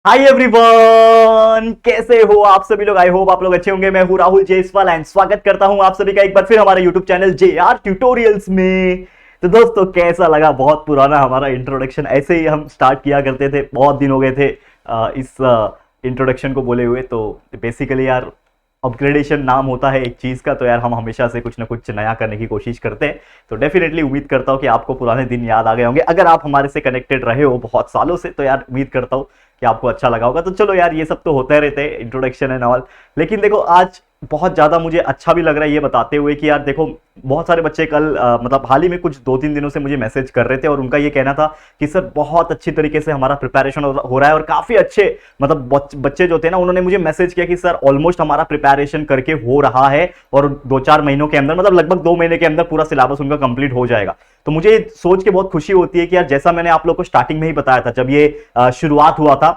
Hi everyone, कैसे हो आप सभी लोग। आई होप आप लोग अच्छे होंगे। मैं हूं राहुल जयसवाल एंड स्वागत करता हूं आप सभी का एक बार फिर हमारे यूट्यूब चैनल JR ट्यूटोरियल्स में। तो दोस्तों कैसा लगा, बहुत पुराना हमारा इंट्रोडक्शन, ऐसे ही हम स्टार्ट किया करते थे, बहुत दिन हो गए थे इस इंट्रोडक्शन को बोले हुए। तो बेसिकली यार अपग्रेडेशन नाम होता है एक चीज का, तो यार हम हमेशा से कुछ ना कुछ नया करने की कोशिश करते हैं। तो डेफिनेटली उम्मीद करता हूँ कि आपको पुराने दिन याद आ गए होंगे। अगर आप हमारे से कनेक्टेड रहे हो बहुत सालों से तो यार उम्मीद करता हूँ कि आपको अच्छा लगा होगा। तो चलो यार, ये सब तो होते रहते हैं, इंट्रोडक्शन एंड ऑल। लेकिन देखो आज बहुत ज़्यादा मुझे अच्छा भी लग रहा है ये बताते हुए कि यार देखो, बहुत सारे बच्चे कल मतलब हाल ही में कुछ 2-3 दिनों से मुझे मैसेज कर रहे थे और उनका ये कहना था कि सर बहुत अच्छी तरीके से हमारा प्रिपरेशन हो रहा है और काफ़ी अच्छे मतलब बच्चे जो थे ना, उन्होंने मुझे मैसेज किया कि सर ऑलमोस्ट हमारा प्रिपरेशन करके हो रहा है और 2-4 महीनों के अंदर, मतलब लगभग 2 महीने के अंदर पूरा सिलेबस उनका कंप्लीट हो जाएगा। तो मुझे सोच के बहुत खुशी होती है कि यार जैसा मैंने आप लोग को स्टार्टिंग में ही बताया था, जब ये शुरुआत हुआ था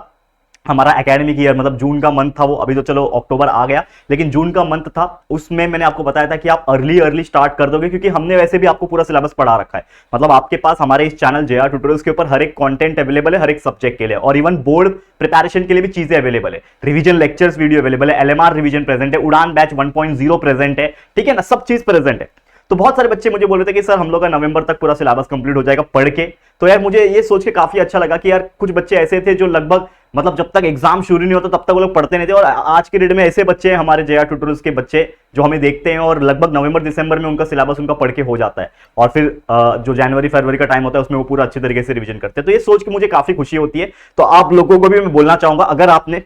हमारा एकेडमिक ईयर, मतलब जून का मंथ था वो, अभी तो चलो अक्टूबर आ गया, लेकिन जून का मंथ था, उसमें मैंने आपको बताया था कि आप अर्ली स्टार्ट कर दोगे, क्योंकि हमने वैसे भी आपको पूरा सिलेबस पढ़ा रखा है। मतलब आपके पास हमारे इस चैनल JR ट्यूटोरियल्स के ऊपर हर एक कंटेंट अवेलेबल है, हर एक सब्जेक्ट के लिए, और इवन बोर्ड प्रिपरेशन के लिए भी चीजें अवेलेबल है। रिवीजन लेक्चर्स वीडियो अवेलेबल है, LMR रिवीजन प्रेजेंट है, उड़ान बैच 1.0 प्रेजेंट है, ठीक है ना, सब चीज प्रेजेंट है। तो बहुत सारे बच्चे मुझे बोल रहे थे कि सर हम लोग का नवंबर तक पूरा सिलेबस कंप्लीट हो जाएगा पढ़ के। तो यार मुझे ये सोच के काफी अच्छा लगा कि यार कुछ बच्चे ऐसे थे जो लगभग मतलब जब तक एग्जाम शुरू नहीं होता तब तक वो लोग पढ़ते नहीं थे, और आज के डेट में ऐसे बच्चे हैं हमारे JR ट्यूटोरियल्स के बच्चे जो हमें देखते हैं और लगभग नवंबर दिसंबर में उनका सिलेबस उनका पढ़ के हो जाता है, और फिर जो जनवरी फरवरी का टाइम होता है उसमें वो पूरा अच्छे तरीके से रिवीजन करते हैं। तो ये सोच के मुझे काफी खुशी होती है। तो आप लोगों को भी मैं बोलना चाहूंगा, अगर आपने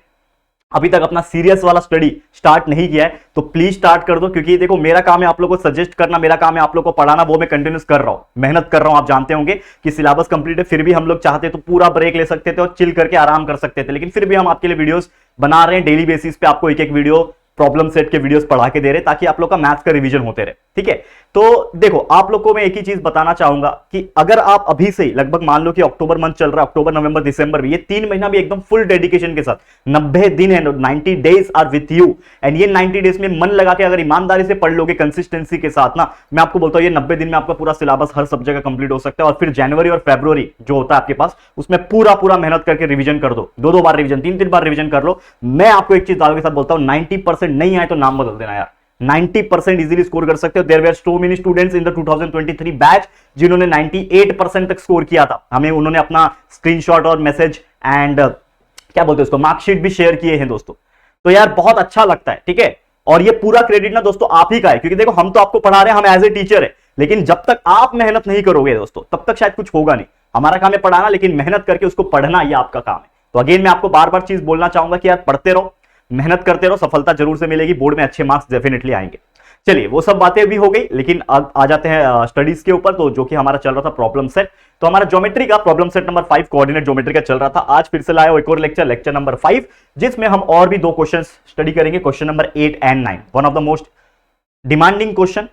अभी तक अपना सीरियस वाला स्टडी स्टार्ट नहीं किया है तो प्लीज स्टार्ट कर दो, क्योंकि देखो मेरा काम है आप लोगों को सजेस्ट करना, मेरा काम है आप लोगों को पढ़ाना, वो मैं कंटिन्यूस कर रहा हूं, मेहनत कर रहा हूं। आप जानते होंगे कि सिलेबस कंप्लीट है, फिर भी हम लोग चाहते तो पूरा ब्रेक ले सकते थे और चिल करके आराम कर सकते थे, लेकिन फिर भी हम आपके लिए वीडियोस बना रहे हैं डेली बेसिस पे, आपको एक एक वीडियो प्रॉब्लम सेट के वीडियोस पढ़ा के दे रहे ताकि आप लोग का मैथ्स का रिवीजन होते रहे, ठीक है। तो देखो आप लोग को मैं एक ही चीज बताना चाहूंगा कि अगर आप अभी से लगभग मान लो कि अक्टूबर मंथ चल रहा है, अक्टूबर नवंबर दिसंबर भी, ये 3 महीना भी एकदम फुल डेडिकेशन के साथ 90 दिन है, 90 days are with you, and ये 90 डेज में मन लगा के अगर ईमानदारी से पढ़ लोगे कंसिस्टेंसी के साथ ना, मैं आपको बोलता हूं ये 90 दिन में आपका पूरा सिलेबस हर सब्जेक्ट का कंप्लीट हो सकता है। और फिर जनवरी और फरवरी जो होता है आपके पास, उसमें पूरा पूरा मेहनत करके रिवीजन कर दो, 2-2 बार रिवीजन, 3-3 बार रिवीजन कर लो। मैं आपको एक चीज दावे के साथ बोलता हूं, 90% नहीं आए तो नाम बदल देना यार, 90% इजीली स्कोर कर सकते हो। There were so many students in the 2023 batch जिन्होंने 98% तक स्कोर किया था, हमें उन्होंने अपना स्क्रीनशॉट और मैसेज एंड क्या बोलते हैं उसको, मार्कशीट भी शेयर किए हैं दोस्तों। तो यार बहुत अच्छा लगता है, ठीक है। और ये पूरा क्रेडिट ना दोस्तों आप ही का है, क्योंकि देखो हम तो आपको पढ़ा रहे हैं, हम एज ए टीचर है, लेकिन जब तक आप मेहनत नहीं करोगे दोस्तों तब तक शायद कुछ होगा नहीं। हमारा काम है पढ़ाना, लेकिन मेहनत करके उसको पढ़ना ये आपका काम है। तो अगेन मैं आपको बार बार चीज बोलना चाहूंगा कि यार पढ़ते रहो, मेहनत करते रहो, सफलता जरूर से मिलेगी, बोर्ड में अच्छे मार्क्स डेफिनेटली आएंगे। चलिए वो सब बातें भी हो गई, लेकिन आ जाते हैं स्टडीज के ऊपर। तो जो कि हमारा चल रहा था प्रॉब्लम सेट, तो हमारा ज्योमेट्री का problem set number 5 coordinate geometry का चल रहा था। आज फिर से लाया एक और लेक्चर, लेक्चर नंबर 5, जिसमें हम और भी 2 क्वेश्चंस स्टडी करेंगे, question number 8 and 9, one of the most demanding question,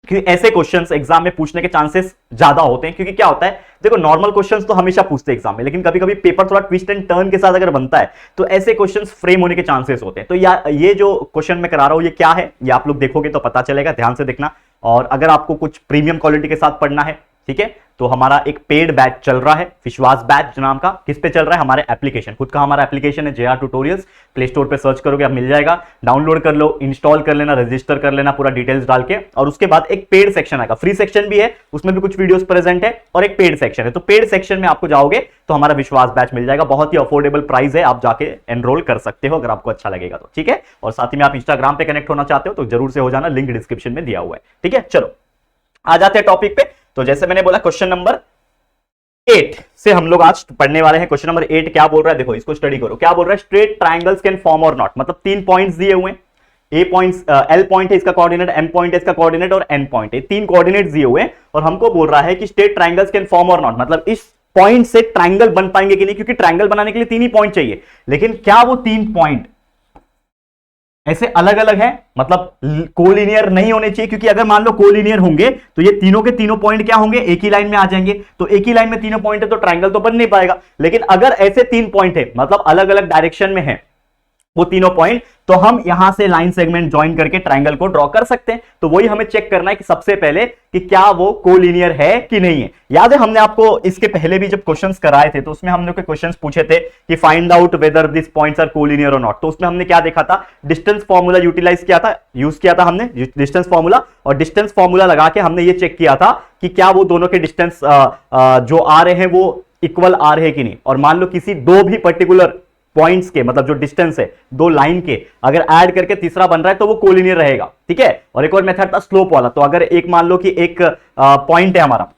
क्योंकि ऐसे क्वेश्चंस एग्जाम में पूछने के चांसेस ज्यादा होते हैं। क्योंकि क्या होता है देखो, नॉर्मल क्वेश्चंस तो हमेशा पूछते हैं एग्जाम में, लेकिन कभी कभी पेपर थोड़ा ट्विस्ट एंड टर्न के साथ अगर बनता है तो ऐसे क्वेश्चंस फ्रेम होने के चांसेस होते हैं। तो ये जो क्वेश्चन मैं करा रहा हूं ये क्या है, ये आप लोग देखोगे तो पता चलेगा, ध्यान से देखना। और अगर आपको कुछ प्रीमियम क्वालिटी के साथ पढ़ना है, ठीक है, तो हमारा एक पेड बैच चल रहा है, विश्वास बैच नाम का। किस पे चल रहा है, हमारे एप्लीकेशन, खुद का हमारा एप्लीकेशन है JR ट्यूटोरियल्स, प्ले स्टोर पे सर्च करोगे आप मिल जाएगा, डाउनलोड कर लो, इंस्टॉल कर लेना, रजिस्टर कर लेना पूरा डिटेल्स डाल के। और उसके बाद एक पेड सेक्शन आएगा, फ्री सेक्शन भी है, उसमें भी कुछ वीडियोस प्रेजेंट है, और एक पेड सेक्शन है। तो पेड सेक्शन में आपको जाओगे तो हमारा विश्वास बैच मिल जाएगा, बहुत ही अफोर्डेबल प्राइस है, आप जाके एनरोल कर सकते हो अगर आपको अच्छा लगेगा तो, ठीक है। और साथ ही में आप इंस्टाग्राम पे कनेक्ट होना चाहते हो तो जरूर से हो जाना, लिंक डिस्क्रिप्शन में दिया हुआ है, ठीक है। चलो आ जाते हैं टॉपिक पे। तो जैसे मैंने बोला क्वेश्चन नंबर 8 से हम लोग आज पढ़ने वाले हैं। क्वेश्चन नंबर 8 क्या बोल रहा है, देखो इसको स्टडी करो। क्या बोल रहा है, स्ट्रेट ट्राइंगल्स कैन फॉर्म और नॉट, मतलब 3 पॉइंट्स दिए हुए हैं, ए पॉइंट, एल पॉइंट है इसका कोऑर्डिनेट, एम पॉइंट है इसका कोऑर्डिनेट, और एन पॉइंट है, 3 कोऑर्डिनेट्स दिए हुए हैं। और हमको बोल रहा है कि स्ट्रेट ट्राइंगल्स कैन फॉर्म और नॉट, मतलब इस पॉइंट से ट्राइंगल बन पाएंगे कि नहीं, क्योंकि ट्राइंगल बनाने के लिए 3 ही पॉइंट चाहिए। लेकिन क्या वो 3 पॉइंट ऐसे अलग अलग है, मतलब कोलिनियर नहीं होने चाहिए, क्योंकि अगर मान लो कोलिनियर होंगे तो ये तीनों के तीनों पॉइंट क्या होंगे, एक ही लाइन में आ जाएंगे। तो एक ही लाइन में तीनों पॉइंट है तो ट्राइंगल तो बन नहीं पाएगा। लेकिन अगर ऐसे 3 पॉइंट है, मतलब अलग अलग डायरेक्शन में है, वो तीनों पॉइंट, तो हम यहां से लाइन सेगमेंट ज्वाइन करके ट्रायंगल को ड्रॉ कर सकते हैं। तो वही हमें चेक करना है कि सबसे पहले कि क्या वो कोलिनियर है कि नहीं है। याद है हमने आपको इसके पहले भी जब क्वेश्चंस कराए थे तो उसमें हमने कोई क्वेश्चंस पूछे थे कि find out whether this points are collinear और नॉट। तो उसमें हमने क्या देखा था, डिस्टेंस फॉर्मूला यूज किया था हमने डिस्टेंस फॉर्मूला, और डिस्टेंस फॉर्मूला लगा के हमने ये चेक किया था कि क्या वो दोनों के डिस्टेंस जो आ रहे हैं वो इक्वल आ रहे हैं कि नहीं। और मान लो किसी दो भी पर्टिकुलर पॉइंट्स के, मतलब जो डिस्टेंस है दो लाइन के, अगर ऐड करके तीसरा बन रहा है तो वो कोलिनियर रहेगा, ठीक है। और एक और मेथड था स्लोप वाला। तो अगर एक मान लो कि एक पॉइंट है हमारा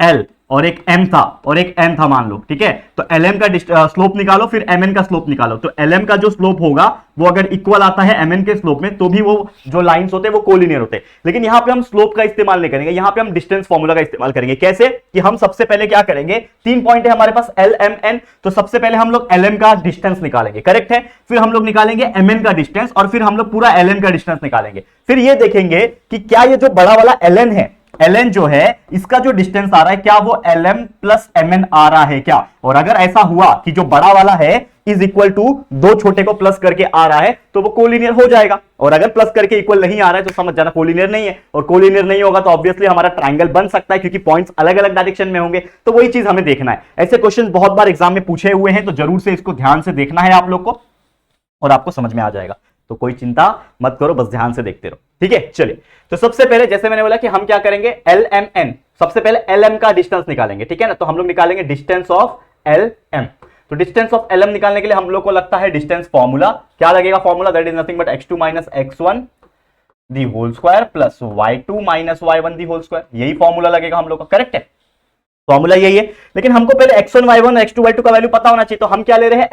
L और एक M था और एक N था मान लो, ठीक है। तो LM का स्लोप निकालो, फिर MN का स्लोप निकालो। तो LM का जो स्लोप होगा वो अगर इक्वल आता है MN के स्लोप में तो भी वो जो लाइंस होते हैं वो कोलिनियर होते हैं। लेकिन यहां पे हम स्लोप का इस्तेमाल नहीं करेंगे, यहां पे हम डिस्टेंस फॉर्मूला का इस्तेमाल करेंगे। कैसे कि हम सबसे पहले क्या करेंगे, तीन पॉइंट है हमारे पास LMN, तो सबसे पहले हम लोग LM का डिस्टेंस निकालेंगे, करेक्ट है। फिर हम लोग निकालेंगे MN का डिस्टेंस और फिर हम लोग पूरा LN का डिस्टेंस निकालेंगे। फिर ये देखेंगे कि क्या ये जो बड़ा वाला LN है, LN जो है इसका जो डिस्टेंस आ रहा है क्या वो LM प्लस MN आ रहा है क्या। और अगर ऐसा हुआ कि जो बड़ा वाला है इज इक्वल टू दो छोटे को प्लस करके आ रहा है तो वो कोलिनियर हो जाएगा। और अगर प्लस करके इक्वल नहीं आ रहा है तो समझ जाना कोलिनियर नहीं है। और कोलिनियर नहीं होगा तो ऑब्वियसली हमारा ट्रायंगल बन सकता है क्योंकि पॉइंट्स अलग अलग डायरेक्शन में होंगे। तो वही चीज हमें देखना है। ऐसे क्वेश्चन बहुत बार एग्जाम में पूछे हुए हैं, तो जरूर से इसको ध्यान से देखना है आप लोग को और आपको समझ में आ जाएगा। तो कोई चिंता मत करो, बस ध्यान से देखते रहो, ठीक है। चलिए, तो सबसे पहले जैसे मैंने बोला कि हम क्या करेंगे, LMN, सबसे पहले LM का डिस्टेंस निकालेंगे, ठीक है ना। तो हम लोग निकालेंगे डिस्टेंस ऑफ LM। तो डिस्टेंस ऑफ LM निकालने के लिए हम लोग को लगता है डिस्टेंस फॉर्मूला। क्या लगेगा formula, that is nothing but x2 minus x1 the whole square plus y2 minus y1 the whole square. यही फॉर्मूला लगेगा हम लोग का, करेक्ट है, फॉर्मूला यही है। लेकिन हमको पहले x1 y1 x2 y2 का वैल्यू पता होना चाहिए। तो हम क्या ले रहे हैं,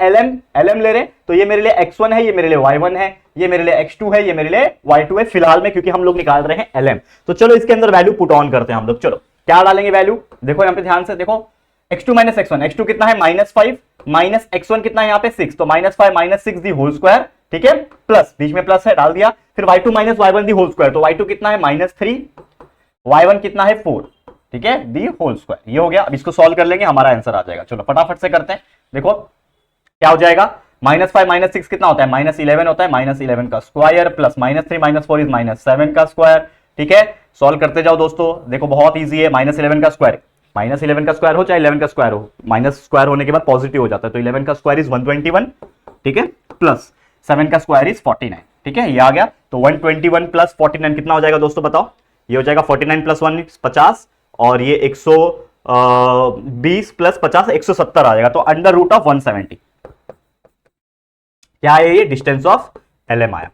LM ले रहे हैं। तो ये मेरे लिए x1 है, ये मेरे लिए y1 है, ये मेरे लिए x2 है, ये मेरे लिए y2 है फिलहाल में, क्योंकि हम लोग निकाल रहे हैं LM। तो चलो इसके अंदर वैल्यू पुट ऑन करते हैं हम लोग। चलो क्या डालेंगे वैल्यू, देखो यहां पे ध्यान से देखो, x2 माइनस x1, x2 कितना है -5 माइनस x1 कितना है यहाँ पे 6, तो -5 माइनस 6 दी होल स्क्वायर, ठीक है, प्लस बीच में प्लस है डाल दिया। फिर y2 minus y1 the whole square, तो y2 कितना है -3, y1 कितना है 4, ठीक है, दी होल स्क्वायर। ये हो गया। अब इसको सॉल्व कर लेंगे, हमारा आंसर आ जाएगा। चलो फटाफट से करते हैं। देखो क्या हो जाएगा, -5 माइनस 6 कितना होता है, -11 होता है, -11 का स्क्वायर प्लस -3 माइनस 4 इज -7 का स्क्वायर, ठीक है। सॉल्व करते जाओ दोस्तों, देखो बहुत ईजी है। -11 का स्क्वायर, -11 का स्क्वायर हो चाहे 11 का स्क्वायर हो, माइनस स्क्वायर होने के बाद पॉजिटिव हो जाता है। तो 11 का स्क्वायर इज 121, ठीक है, प्लस 7 का स्क्वायर इज 49, ठीक है, ये आ गया। तो 121 प्लस 49 कितना हो जाएगा दोस्तों बताओ, ये हो जाएगा 49 प्लस 1 50, और ये 120 प्लस 50 170 आ जाएगा। तो अंडर रूट ऑफ 170 क्या है, ये डिस्टेंस ऑफ LM आया।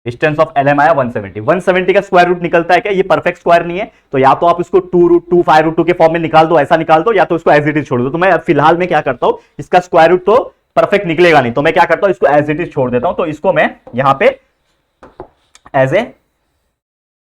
डिस्टेंस ऑफ LM आया 170। 170 का स्क्वायर रूट निकलता है क्या, ये परफेक्ट स्क्वायर नहीं है, तो या तो आप इसको 2√2 5√2 के फॉर्म में निकाल दो, ऐसा निकाल दो, या तो इसको एज इट इज छोड़ दो। तो मैं फिलहाल में क्या करता हूं, इसका स्क्वायर रूट तो परफेक्ट निकलेगा नहीं, तो मैं क्या करता हूं, इसको एज इट इज छोड़ देता हूं। तो इसको मैं यहां पे एज ए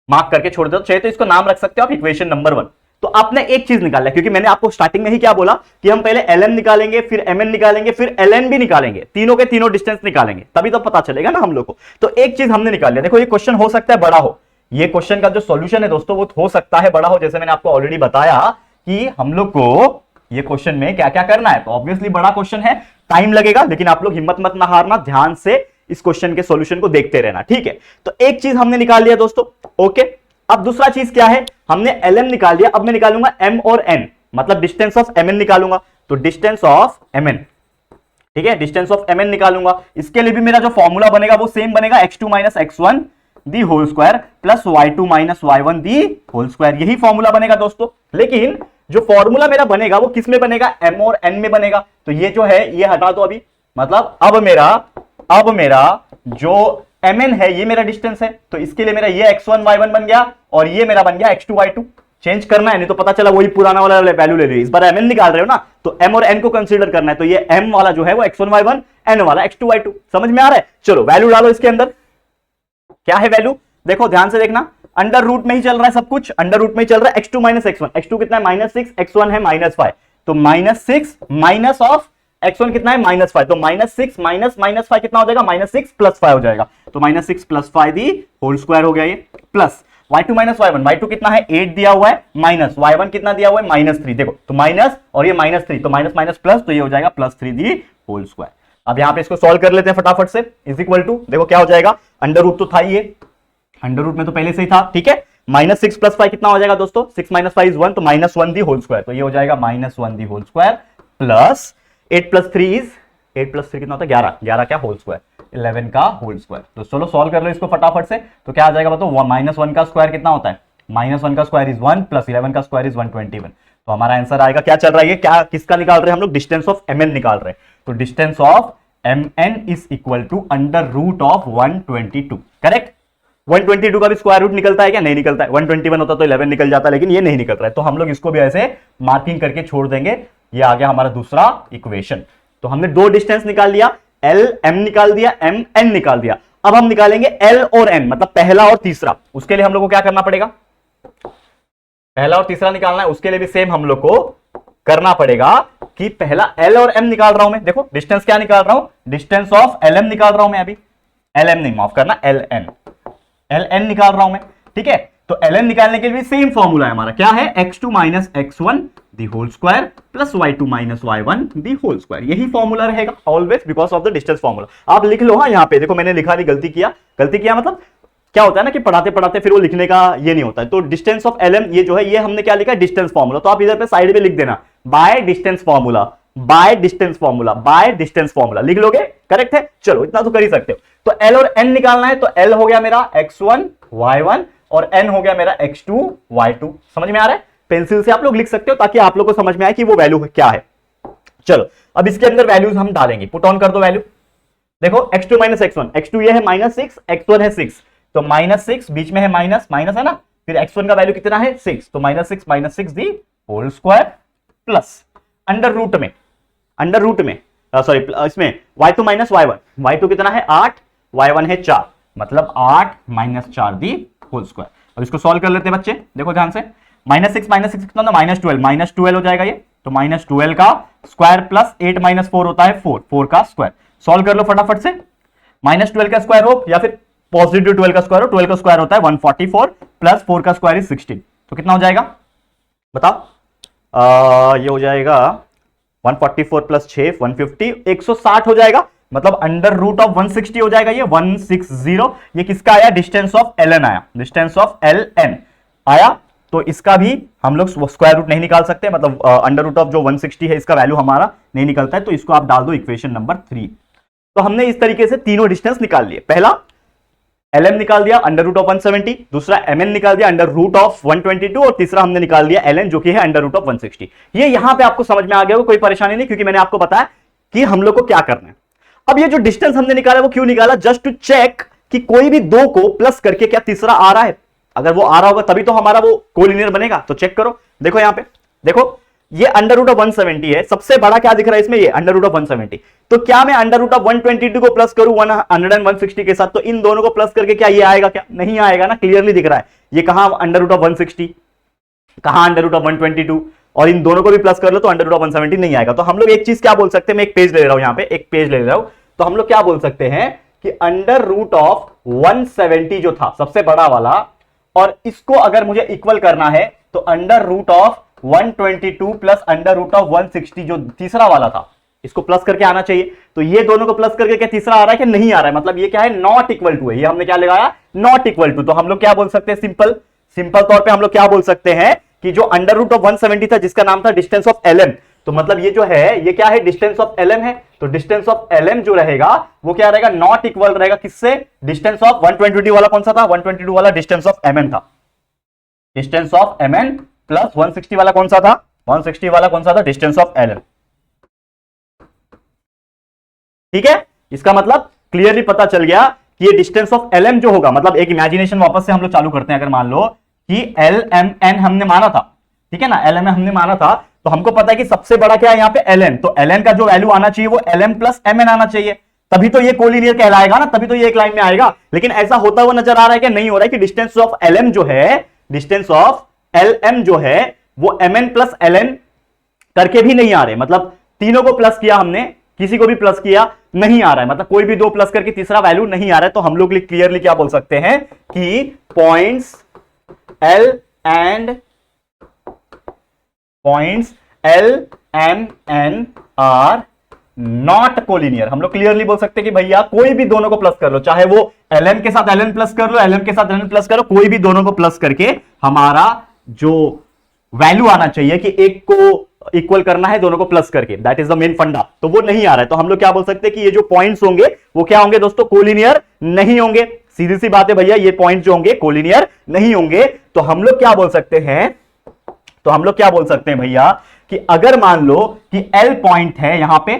मार्क करके छोड़ देता हूं, चाहे तो इसको नाम रख सकते हो आप इक्वेशन नंबर 1। तो आपने एक चीज निकाला, क्योंकि मैंने आपको स्टार्टिंग में ही क्या बोला कि हम पहले LM निकालेंगे, फिर MN निकालेंगे, फिर LN भी निकालेंगे, तीनों के तीनों डिस्टेंस निकालेंगे, तभी तो पता चलेगा ना हम लोग को। तो एक चीज हमने निकाल लिया। देखो ये क्वेश्चन हो सकता है बड़ा हो, ये क्वेश्चन का जो सॉल्यूशन है दोस्तों वो हो सकता है बड़ा हो। जैसे मैंने आपको ऑलरेडी बताया कि हम लोग को ये क्वेश्चन में क्या क्या करना है। तो ऑब्वियसली बड़ा क्वेश्चन है, टाइम लगेगा, लेकिन आप लोग हिम्मत मत ना हारना, ध्यान से इस क्वेश्चन के सॉल्यूशन को देखते रहना, ठीक है। तो एक चीज हमने निकाल लिया दोस्तों, ओके। अब दूसरा चीज क्या है, हमने LM निकाल लिया, अब मैं निकालूंगा M और N, मतलब डिस्टेंस ऑफ MN निकालूंगा। तो डिस्टेंस ऑफ MN, ठीक है, डिस्टेंस ऑफ MN निकालूंगा। इसके लिए भी मेरा जो फॉर्मूला बनेगा वो सेम बनेगा, x2 minus x1 the whole square plus y2 minus y1 the whole square, यही फॉर्मूला बनेगा दोस्तों। लेकिन जो फॉर्मूला मेरा बनेगा वो किस में बनेगा, M और N में बनेगा। तो ये जो है ये हटा दो अभी, मतलब अब मेरा जो MN है ये मेरा डिस्टेंस है, तो इसके लिए मेरा ये x1 y1 बन गया और ये मेरा बन गया x2 y2। चेंज करना है, नहीं तो पता चला वही पुराना वाला वैल्यू ले रही है। इस बार MN निकाल रहे हो ना, तो M और N को कंसीडर करना है। तो ये M वाला जो है वो x1 y1, N वाला x2 y2, समझ में आ रहा है। चलो वैल्यू डालो इसके अंदर, क्या है वैल्यू, देखो ध्यान से देखना, अंडर रूट में ही चल रहा है सब कुछ, अंडर रूट में ही चल रहा है। x2 माइनस x1, x2 कितना है -6, x1 है -5, तो -6 माइनस ऑफ x1 कितना है -5, तो -6 माइनस -5 कितना हो जाएगा, -6 प्लस 5 हो जाएगा। तो -6 प्लस 5 दी होल स्क्वायर हो गया ये, plus y2 minus y1, y2 कितना है 8 दिया हुआ है, माइनस y1 कितना दिया हुआ है -3, देखो तो माइनस और ये -3, तो माइनस माइनस प्लस, तो ये हो जाएगा +3 दी होल स्क्वायर। अब यहां पे इसको सॉल्व कर लेते हैं फटाफट से। इज इक्वल टू, देखो क्या हो जाएगा, अंडर रूट तो था ही, ये अंडर रूट में तो पहले से ही था, ठीक है। -6 + 5 कितना हो जाएगा दोस्तों, 6 - 5 = 1, तो -1 दी होल स्क्वायर, तो ये हो जाएगा -1 the whole square plus 8 + 3 is 8 + 3 कितना होता है 11, 11 क्या होल स्क्वायर, 11 का होल स्क्वायर। तो चलो सॉल्व कर लो इसको फटाफट से, तो क्या आ जाएगा बताओ, -1 का स्क्वायर कितना होता है, -1 का स्क्वायर इज 1 प्लस 11 का स्क्वायर इज 121। तो हमारा आंसर आएगा, क्या चल रहा है, क्या किसका निकाल रहे हैं हम लोग, डिस्टेंस ऑफ mn निकाल रहे हैं। तो distance of mn is equal to under root of 122, correct. 122 का भी स्क्वायर रूट निकलता है क्या, नहीं निकलता है। 121 होता तो 11 निकल जाता, लेकिन ये नहीं निकल रहा है, तो हम लोग इसको भी ऐसे मार्किंग करके छोड़ देंगे। ये आ गया हमारा दूसरा इक्वेशन। तो हमने दो डिस्टेंस निकाल लिया, एल एम निकाल दिया, एम एन निकाल दिया। अब हम निकालेंगे एल और एन, मतलब पहला और तीसरा। उसके लिए हम लोग को क्या करना पड़ेगा, पहला और तीसरा निकालना है, उसके लिए भी सेम हम लोग को करना पड़ेगा कि पहला एल और एम निकाल रहा हूं मैं, देखो डिस्टेंस क्या निकाल रहा हूं, डिस्टेंस ऑफ एल एम निकाल रहा हूं मैं अभी, एल एम नहीं, माफ करना, एल एन निकाल रहा हूं मैं, ठीक है। तो एल एन निकालने के लिए सेम फॉर्मूला है हमारा, क्या है, x2 - x1 the whole square plus y2 - y1 the whole square. यही फॉर्मूला रहेगा always because of the distance formula. आप लिख लो, हाँ यहां पे देखो मैंने लिखा नहीं, गलती किया मतलब क्या होता है ना कि पढ़ाते पढ़ाते फिर वो लिखने का ये नहीं होता है। तो डिस्टेंस ऑफ एल एम ये जो है, ये हमने क्या लिखा है, डिस्टेंस फॉर्मूला। तो आप इधर पे साइड में लिख देना by distance formula, by distance formula, by distance formula लिख लोगे, करेक्ट है। चलो इतना तो कर ही सकते हो। तो एल और एन निकालना है, तो एल हो गया मेरा x1 y1 और एन हो गया मेरा x2 y2। समझ में आ रहा है, पेंसिल से आप लोग लिख सकते हो ताकि आप लोग को समझ में आए कि वो वैल्यू क्या है। चलो अब इसके अंदर वैल्यूज हम डालेंगे, पुट ऑन कर दो वैल्यू। देखो x2 - x1, x2 ये है -6, x1 है 6, तो -6 बीच में है माइनस है ना, फिर x1 का वैल्यू कितना है 6, तो -6 the whole square plus under root में सॉरी इसमें y2 - y1, y2 कितना है 8, y1 है 4, मतलब 8 - 4 दी होल स्क्वायर। अब इसको सॉल्व कर लेते हैं बच्चे, देखो ध्यान से, -6 कितना होता है, -12 हो जाएगा ये, तो -12 का स्क्वायर प्लस 8 - 4 होता है 4 का स्क्वायर। सॉल्व कर लो फटाफट से, -12 का स्क्वायर हो या फिर पॉजिटिव 12 का स्क्वायर हो, 12 का स्क्वायर होता है 144 प्लस 4 का स्क्वायर इज 16, तो कितना हो जाएगा बताओ, ये हो जाएगा 144 प्लस 6 150, 160 हो जाएगा, मतलब अंडर रूट ऑफ 160 हो जाएगा ये 160। ये किसका आया, डिस्टेंस ऑफ एल एन आया, डिस्टेंस ऑफ एल एन आया। तो इसका भी हम लोग स्क्वायर रूट नहीं निकाल सकते, मतलब अंडर रूट ऑफ जो 160 है इसका वैल्यू हमारा नहीं निकलता है, तो इसको आप डाल दो इक्वेशन नंबर 3। तो हमने इस तरीके से तीनों डिस्टेंस निकाल लिए, पहला एल एम निकाल दिया अंडर रूट ऑफ 170, दूसरा एम एन निकाल दिया अंडर रूट ऑफ 122 और तीसरा हमने निकाल दिया एल एन जो कि है अंडर रूट ऑफ 160। ये यहां पे आपको समझ में आ गया, कोई परेशानी नहीं, क्योंकि मैंने आपको बताया कि हम लोग को क्या करना है। अब ये जो डिस्टेंस हमने निकाला वो क्यों निकाला, जस्ट टू चेक कि कोई भी दो को प्लस करके क्या तीसरा आ रहा है। अगर वो आ रहा होगा तभी तो हमारा वो कोलिनियर बनेगा। तो चेक करो, देखो यहां पे, देखो ये अंडर रूट ऑफ 170 है, सबसे बड़ा क्या दिख रहा है इसमें, ये अंडर रूट ऑफ 170। तो क्या मैं अंडर रूट ऑफ 122 को प्लस करूं 160 के साथ, तो इन दोनों को प्लस करके क्या ये आएगा, क्या नहीं आएगा ना, क्लियरली दिख रहा है। ये कहां अंडर रूट ऑफ 160, कहां अंडर रूट ऑफ 122, और इन दोनों को भी प्लस कर लो तो अंडर रूट ऑफ 170 नहीं आएगा। तो हम लोग एक चीज क्या बोल सकते हैं, मैं एक पेज ले रहा हूं यहां पे, एक पेज ले रहा हूं, तो हम लोग क्या बोल सकते हैं कि अंडर रूट ऑफ 170 जो था सबसे बड़ा वाला, और इसको अगर मुझे इक्वल करना है तो under root of 122 plus under root of 160 जो तीसरा वाला था, इसको प्लस करके आना चाहिए। तो ये दोनों को प्लस करके क्या तीसरा आ रहा है कि नहीं आ रहा है, मतलब ये क्या है, नॉट इक्वल टू है। ये हमने क्या लगाया, नॉट इक्वल टू। तो हम लोग क्या बोल सकते हैं, सिंपल तौर पे हम लोग क्या बोल सकते हैं कि जो अंडर रूट ऑफ 170 था जिसका नाम था डिस्टेंस ऑफ एल एम, तो मतलब ये जो है ये क्या है, डिस्टेंस ऑफ एल एम है। तो डिस्टेंस ऑफ एल एम जो रहेगा वो क्या रहेगा, नॉट इक्वल रहेगा किससे, डिस्टेंस ऑफ 122 वाला कौन सा था, 122 वाला डिस्टेंस ऑफ एम एन था, distance of M N plus 160 वाला कौन सा था, 160 वाला कौन सा था, डिस्टेंस ऑफ एल एन। ठीक है, इसका मतलब क्लियरली पता चल गया कि ये डिस्टेंस ऑफ एल एम जो होगा, मतलब एक इमेजिनेशन वापस से हम लोग चालू करते हैं। अगर मान लो कि एल एम एन हमने माना था, ठीक है ना, एल एम एन हमने माना था, तो हमको पता है कि सबसे बड़ा क्या है यहाँ पे एल एन, तो एल एन का जो वैल्यू आना चाहिए वो L M plus M N आना चाहिए, तभी तो ये कोलिनियर कहलाएगा ना, तभी तो ये एक लाइन में आएगा। लेकिन ऐसा होता हुआ नजर आ रहा है कि नहीं हो रहा है, कि डिस्टेंस ऑफ एल एम जो है, डिस्टेंस ऑफ एल एम जो है वो M N plus L N करके भी नहीं आ रहे, मतलब तीनों को प्लस किया हमने, किसी को भी प्लस किया नहीं आ रहा है, मतलब कोई भी दो प्लस करके तीसरा वैल्यू नहीं आ रहा है। तो हम लोग क्लियरली क्या बोल सकते हैं कि points L M N are not collinear. हम लोग क्लियरली बोल सकते हैं कि भैया कोई भी दोनों को प्लस कर लो, चाहे वो ln के साथ ln प्लस कर लो, ln के साथ ln प्लस करो, कोई भी दोनों को प्लस करके हमारा जो वैल्यू आना चाहिए कि एक को इक्वल करना है दोनों को प्लस करके, दैट इज द मेन फंडा, तो वो नहीं आ रहा है। तो हम लोग क्या बोल सकते हैं कि ये जो पॉइंट्स होंगे वो क्या होंगे दोस्तों, कोलिनियर नहीं होंगे। सीधी सी बात है भैया, ये पॉइंट जो होंगे कोलिनियर नहीं होंगे। तो हम लोग क्या बोल सकते हैं, तो हम लोग क्या बोल सकते हैं भैया कि अगर मान लो कि L पॉइंट है यहां पे,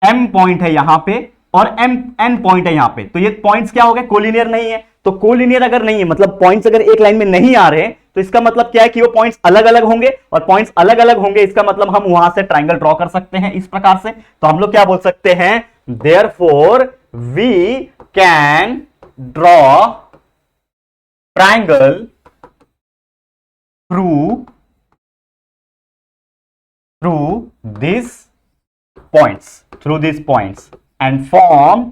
M पॉइंट है यहां पे और N पॉइंट है यहां पे, तो ये पॉइंट्स क्या हो गए, कोलिनियर नहीं है। तो कोलिनियर अगर नहीं है, मतलब पॉइंट्स अगर एक लाइन में नहीं आ रहे, तो इसका मतलब क्या है कि वो पॉइंट्स अलग अलग होंगे, और पॉइंट्स अलग अलग होंगे इसका मतलब हम वहां से ट्राइंगल ड्रॉ कर सकते हैं इस प्रकार से। तो हम लोग क्या बोल सकते हैं, therefore we can draw triangle through these points and form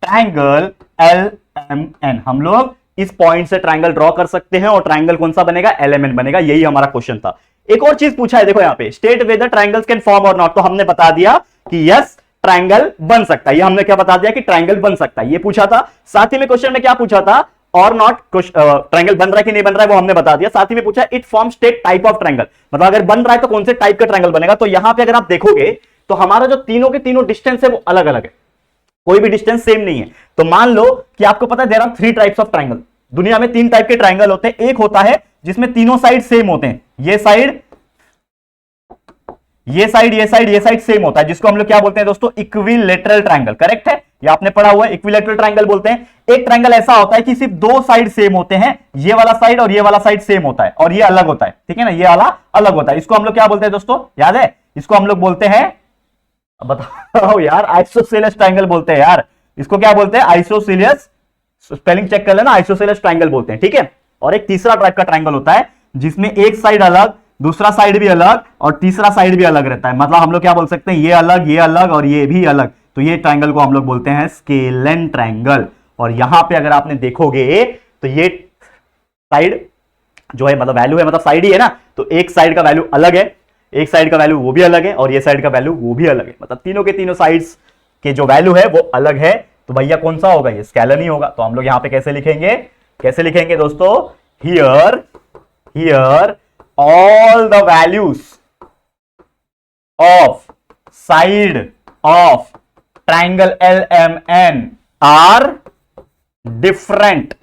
triangle LMN। हम लोग इस पॉइंट से ट्राइंगल ड्रॉ कर सकते हैं और ट्राइंगल कौन सा बनेगा, LMN बनेगा। यही हमारा क्वेश्चन था। एक और चीज पूछा है, देखो यहां पे, state whether triangles can form और नॉट। तो हमने बता दिया कि यस ट्राइंगल बन सकता है, ये हमने क्या बता दिया कि ट्राइंगल बन सकता है, ये पूछा था। साथ ही में क्वेश्चन में क्या पूछा था, और नॉट ट्राइंगल बन रहा है कि नहीं बन रहा है वो हमने बता दिया। साथ ही में पूछा it form state type of triangle, मतलब अगर बन रहा है तो कौन से टाइप का ट्राइंगल बनेगा। तो यहां पे अगर आप देखोगे तो हमारा जो तीनों के तीनों डिस्टेंस है वो अलग अलग है, कोई भी डिस्टेंस सेम नहीं है। तो मान लो कि आपको पता है there are 3 types of triangle. दुनिया में 3 टाइप के ट्राइंगल होते हैं। एक होता है जिसमें तीनों साइड सेम होते हैं, ये साइड ये साइड ये साइड ये साइड सेम होता है, जिसको हम लोग क्या बोलते हैं दोस्तों, इक्विलैटरल ट्राइंगल। करेक्ट है, ये आपने पढ़ा हुआ है, इक्विलैटरल ट्राइंगल बोलते हैं। एक ट्राइंगल ऐसा होता है कि सिर्फ 2 साइड सेम होते हैं, ये वाला साइड और ये वाला साइड सेम होता है, और ये अलग होता है, ठीक है ना, ये वाला अलग होता है। इसको हम लोग क्या बोलते हैं दोस्तों, याद है, इसको हम लोग बोलते हैं, बताओ यार, आइसोसेलेस ट्राइंगल बोलते हैं यार। इसको क्या बोलते हैं, आइसोसेलेस, स्पेलिंग चेक कर लेना, आइसोसेलेस ट्राइंगल बोलते हैं, ठीक है। और एक तीसरा टाइप का ट्राइंगल होता है जिसमें एक साइड अलग, दूसरा साइड भी अलग और तीसरा साइड भी अलग रहता है। मतलब हम लोग क्या बोल सकते हैं, ये अलग और ये भी अलग। तो ये ट्राइंगल को हम लोग बोलते हैं स्केलन ट्राइंगल। और यहां पे अगर आपने देखोगे तो ये साइड जो है, मतलब वैल्यू है, मतलब साइड ही है ना, तो एक साइड का वैल्यू अलग है, एक साइड का वैल्यू वो भी अलग है, और ये साइड का वैल्यू वो भी अलग है, मतलब तीनों के तीनों साइड्स के जो वैल्यू है वो अलग है। तो भैया कौन सा होगा, ये स्केलन ही होगा। तो हम लोग यहां पे कैसे लिखेंगे दोस्तों, here all the values of side of triangle LMN are different,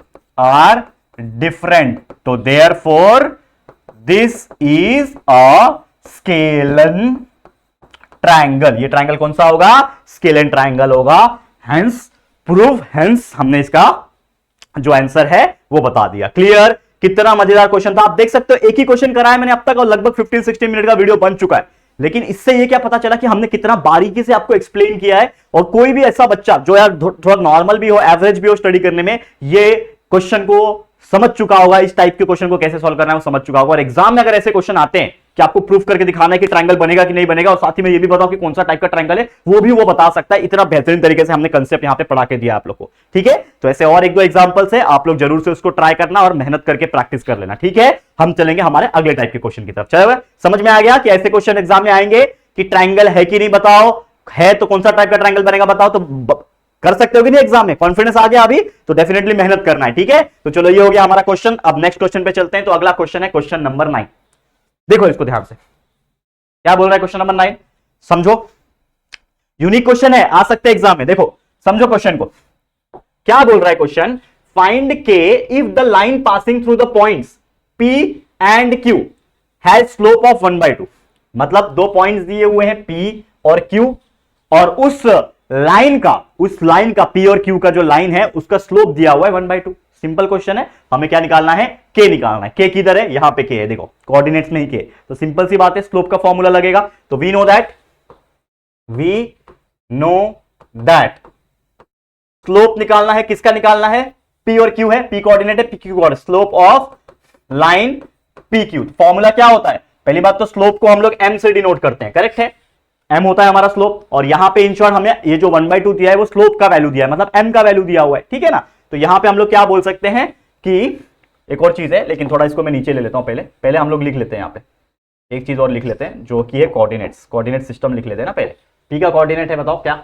तो therefore this is a scalene triangle। ये ट्राइंगल कौन सा होगा, स्केलन ट्राइंगल होगा। hence proof, hence हमने इसका जो आंसर है वो बता दिया। क्लियर, कितना मजेदार क्वेश्चन था। आप देख सकते हो एक ही क्वेश्चन कराया मैंने अब तक और लगभग 15-16 मिनट का वीडियो बन चुका है, लेकिन इससे ये क्या पता चला कि हमने कितना बारीकी से आपको एक्सप्लेन किया है। और कोई भी ऐसा बच्चा जो यार थोड़ा नॉर्मल भी हो, एवरेज भी हो स्टडी करने में, ये क्वेश्चन को समझ चुका होगा, इस टाइप के क्वेश्चन को कैसे सॉल्व करना है वो समझ चुका होगा। और एग्जाम में अगर ऐसे क्वेश्चन आते हैं कि आपको प्रूफ करके दिखाना है कि ट्राइंगल बनेगा कि नहीं बनेगा, और साथ ही में ये भी बताओ कि कौन सा टाइप का ट्राइंगल है, वो भी वो बता सकता है। इतना बेहतरीन तरीके से हमने कंसेप्ट यहां पे पढ़ा के दिया आप लोग को, ठीक है। तो ऐसे और 1-2 एग्जांपल्स है, आप लोग जरूर से उसको ट्राई करना और मेहनत करके प्रैक्टिस कर लेना, ठीक है। हम चलेंगे हमारे अगले टाइप के क्वेश्चन की तरफ। चलो, समझ में आ गया कि ऐसे क्वेश्चन एग्जाम में आएंगे कि ट्राइंगल है कि नहीं बताओ, है तो कौन सा टाइप का ट्राइंगल बनेगा बताओ, तो कर सकते हो कि नहीं एग्जाम में, कॉन्फिडेंस आ गया अभी, तो डेफिनेटली मेहनत करना है, ठीक है। तो चलो, ये हो गया हमारा क्वेश्चन। अब नेक्स्ट क्वेश्चन पे चलते हैं। तो अगला क्वेश्चन है क्वेश्चन नंबर 9। देखो इसको ध्यान से, क्या बोल रहा है क्वेश्चन नंबर 9, समझो। यूनिक क्वेश्चन है, आ सकते हैं एग्जाम में। देखो समझो क्वेश्चन को, क्या बोल रहा है क्वेश्चन, फाइंड के if the line passing through the points P and Q has slope of 1/2। मतलब 2 पॉइंट्स दिए हुए हैं P और Q, और उस लाइन का P और Q का जो लाइन है उसका स्लोप दिया हुआ है 1/2। सिंपल क्वेश्चन है, हमें क्या निकालना है, K निकालना है। K किधर है, यहां पे K है, देखो कोऑर्डिनेट्स में ही K। तो सिंपल सी बात है, स्लोप का फॉर्मूला लगेगा। तो वी नो दैट स्लोप निकालना है, किसका निकालना है, P और Q है, P कोऑर्डिनेट है, PQ coordinate, slope of line PQ। Formula क्या होता है, पहली बात तो स्लोप को हम लोग M से डिनोट करते हैं, करेक्ट है, M होता है हमारा स्लोप। और यहां पे इन शॉर्ट हमें ये जो 1/2 दिया है वो स्लोप का वैल्यू दिया है, मतलब M का वैल्यू दिया हुआ है, ठीक है ना। तो यहां पे हम लोग क्या बोल सकते हैं कि एक और चीज है, लेकिन थोड़ा इसको मैं नीचे ले लेता हूं, पहले हम लोग लिख लेते हैं यहां पे। एक चीज और लिख लेते हैं जो कि है कोऑर्डिनेट्स, कोऑर्डिनेट सिस्टम लिख लेते हैं ना पहले। पी का कोऑर्डिनेट है बताओ क्या,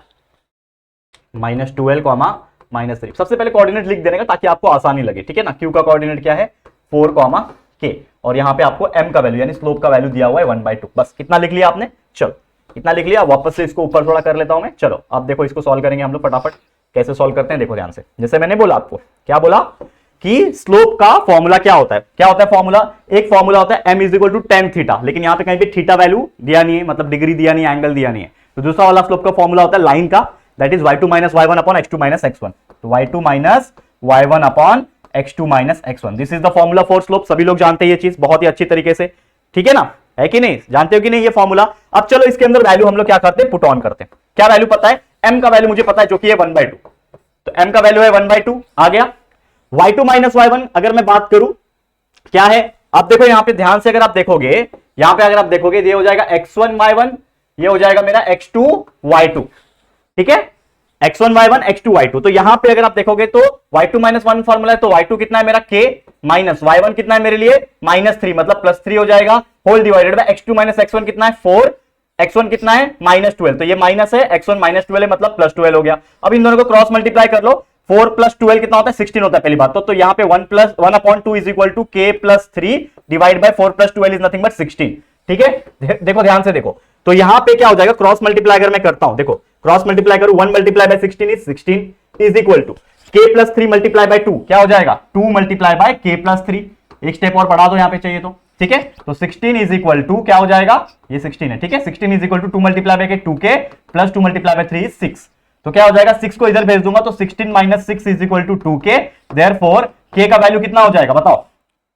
-12 कॉमा -3। सबसे पहले कोऑर्डिनेट लिख देने का ताकि आपको आसानी लगे, ठीक है ना। क्यू का कोऑर्डिनेट क्या है 4 कॉमा के, और यहाँ पे आपको m का वैल्यू यानी स्लोप का वैल्यू दिया हुआ है 1/2। बस कितना लिख लिया आपने, चलो इतना लिख लिया। वापस से इसको ऊपर थोड़ा कर लेता हूं मैं। चलो अब देखो इसको सॉल्व करेंगे हम लोग फटाफट। कैसे सॉल्व करते हैं देखो ध्यान से। जैसे मैंने बोला आपको, क्या बोला कि स्लोप का फॉर्मूला क्या होता है, क्या होता है फॉर्मूला, एक फॉर्मूला होता है m = tan थीटा, लेकिन यहां पे कहीं पे थीटा वैल्यू दिया नहीं है, मतलब डिग्री दिया नहीं है, एंगल दिया नहीं है। तो दूसरा वाला स्लोप का फॉर्मूला होता है लाइन का, that is y2 - y1 upon x2 - x1। तो y2 - y1 upon x2 - x1, this is the formula for slope. सभी लोग जानते हैं ये चीज बहुत ही अच्छी तरीके से, ठीक है ना, है कि नहीं, जानते हो कि नहीं ये फॉर्मूला। अब चलो इसके अंदर वैल्यू हम लोग क्या करते हैं, पुट ऑन करते हैं। क्या वैल्यू पता है, m का वैल्यू मुझे पता है जो कि है 1/2, तो m का वैल्यू है 1/2 आ गया। y2 - y1 अगर मैं बात करूं क्या है, आप देखो यहां पे ध्यान से अगर आप देखोगे, यहां पे अगर आप देखोगे ये हो जाएगा x1 y1, ये हो जाएगा मेरा x2 y2, ठीक है, x1 y1 x2 y2। तो यहां पे अगर आप देखोगे तो y2 - 1 फॉर्मूला है, तो y2 कितना है मेरा k, माइनस y1 कितना है मेरे लिए -3, मतलब +3 हो जाएगा, whole divided by x2 - x1 कितना है 4, x1 कितना है -12, तो ये माइनस है, x1 -12 है मतलब +12 हो गया। अब इन दोनों को क्रॉस मल्टीप्लाई कर लो, 4 + 12 कितना होता है 16 होता है पहली बात तो यहाँ पे 1/2 is equal to k + 3 divide by 4 + 12 is nothing but 16, ठीक है। देखो ध्यान से देखो, तो यहां पे क्या हो जाएगा, क्रॉस मल्टीप्लाई अगर मैं करता हूं, देखो क्रॉस मल्टीप्लाई करूं, 1 × 16 is 16 is equal to k + 3 × 2, क्या हो जाएगा 2 × k + 3। एक स्टेप और बढ़ा दो यहां पे चाहिए तो, ठीक है, तो 16 इज इक्वल टू क्या हो जाएगा, ये 16 है, ठीक है, 16 is equal to 2 × k 2k + 2 × 3 is 6, तो क्या हो जाएगा 6 को इधर भेज दूंगा तो 16 - 6 is equal to 2k, therefore k का वैल्यू कितना हो जाएगा बताओ,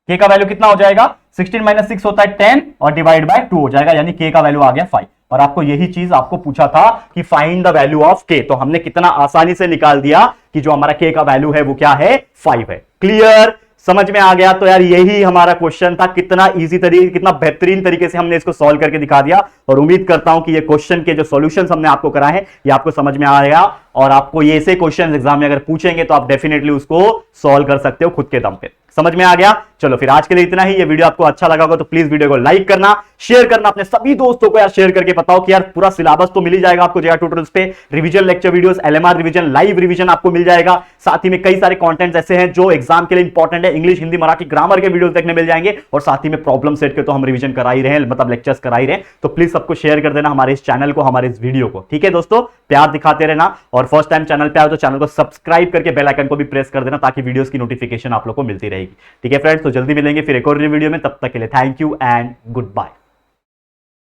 k का वैल्यू कितना हो जाएगा, 16 - 6 होता है 10 और डिवाइड बाय 2 हो जाएगा, यानी k का वैल्यू आ गया 5। और आपको यही चीज आपको पूछा था कि find the value of k, तो हमने कितना आसानी से निकाल दिया कि जो हमारा k का वैल्यू है वो क्या है 5 है। क्लियर, समझ में आ गया। तो यार यही हमारा क्वेश्चन था, कितना इजी तरीके, कितना बेहतरीन तरीके से हमने इसको सॉल्व करके दिखा दिया, और उम्मीद करता हूं कि ये क्वेश्चन के जो सॉल्यूशंस हमने आपको कराए हैं ये आपको समझ में आएगा, और आपको ये ऐसे क्वेश्चन एग्जाम में अगर पूछेंगे तो आप डेफिनेटली उसको सॉल्व कर सकते हो खुद के दम पे। समझ में आ गया। चलो फिर आज के लिए इतना ही। ये वीडियो आपको अच्छा लगा होगा तो प्लीज वीडियो को लाइक करना, शेयर करना अपने सभी दोस्तों को यार, शेयर करके बताओ कि यार पूरा सिलेबस तो मिल ही जाएगा आपको जेआर ट्यूटोरियल्स पे, revision lecture videos, LMR revision, live revision आपको मिल जाएगा, साथ ही में कई सारे कंटेंट्स ऐसे हैं जो एग्जाम के लिए इंपॉर्टेंट है, इंग्लिश हिंदी मराठी ग्रामर के वीडियोस देखने मिल जाएंगे, और साथ ही में प्रॉब्लम सेट के तो हम रिवीजन करा ही रहे हैं, मतलब लेक्चर्स करा ही रहे हैं। तो प्लीज सबको शेयर कर देना हमारे इस चैनल को, हमारे इस वीडियो को, ठीक है दोस्तों, प्यार दिखाते रहना, और फर्स्ट टाइम चैनल पे आओ तो चैनल को सब्सक्राइब करके बेल आइकन को भी प्रेस कर देना ताकि वीडियोस की नोटिफिकेशन आप लोग को मिलती रहेगी, ठीक है फ्रेंड्स। तो जल्दी मिलेंगे फिर एक और वीडियो में, तब तक के लिए thank you and good bye.